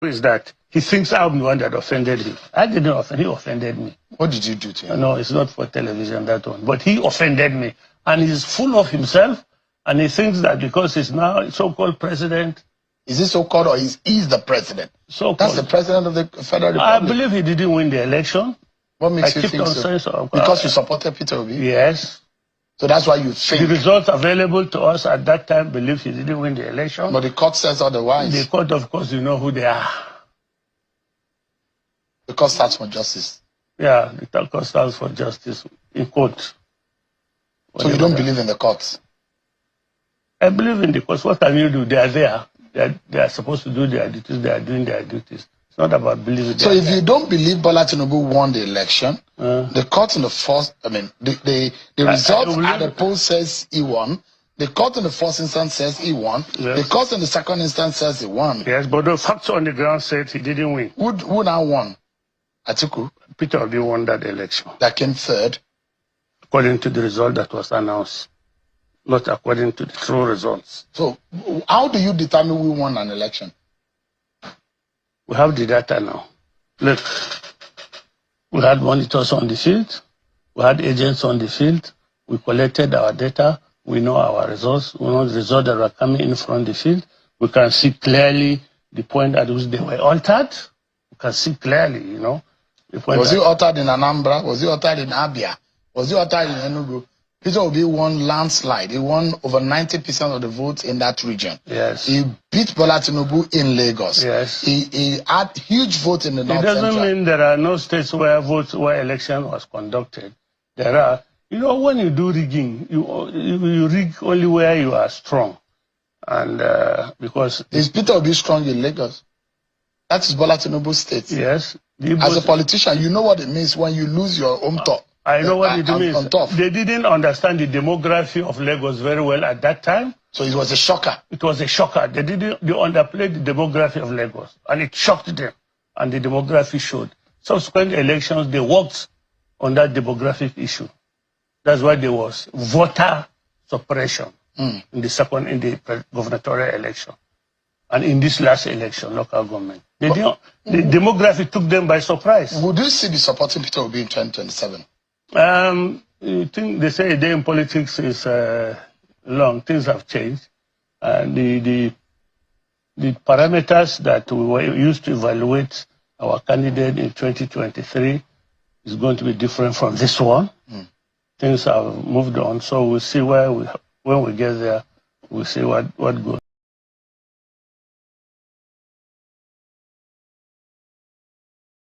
is that he thinks I'm the one that offended him. I didn't offend him. He offended me. What did you do to him? No, it's not for television, that one. But he offended me. And he's full of himself. And he thinks that because he's now a so-called president. Is he so-called or is he the president? So-called. That's the president of the Federal Republic. I believe he didn't win the election. What makes you think so? Because you supported Peter Obi? Yes. So that's why you think. The results available to us at that time believe he didn't win the election. But the court says otherwise. The court, of course, you know who they are. The court stands for justice. Yeah, the court stands for justice in court. So you don't believe in the courts? I believe in the courts. What can you do? They are there. They are supposed to do their duties. They are doing their duties. It's not about believing. So if you don't believe Bola Tinubu won the election, the court in the first, the result at the poll says he won. The court in the first instance says he won. Yes. The court in the second instance says he won. Yes, but the facts on the ground said he didn't win. Who now won? Atiku? Peter Obi won that election. That came third? According to the result that was announced, not according to the true results. So how do you determine who won an election? We have the data now. Look, we had monitors on the field. We had agents on the field. We collected our data. We know our results. We know the results that were coming in from the field. We can see clearly the point at which they were altered. We can see clearly, you know. Was he altered in Anambra? Was he altered in Abia? Was he altered in Enugu? Peter Obi won landslide. He won over 90% of the votes in that region. Yes. He beat Bola Tinubu in Lagos. Yes. He had huge votes in the North Central. It doesn't mean there are no states where election was conducted. There are. You know, when you do rigging, you rig only where you are strong. And because... Is Peter Obi strong in Lagos? That is Bola Tinubu's state. Yes. As a politician, you know what it means when you lose your home top. I know what it means. They didn't understand the demography of Lagos very well at that time. So it was a shocker. It was a shocker. They underplayed the demography of Lagos. And it shocked them. And the demography showed. Subsequent elections, they worked on that demographic issue. That's why there was voter suppression in the gubernatorial election. And in this last election, local government. The demography took them by surprise. Would you still be supporting Peter Obi in 2027? I think they say a day in politics is long. Things have changed. The parameters that we were used to evaluate our candidate in 2023 is going to be different from this one. Things have moved on, so we'll see when we get there, we'll see what goes.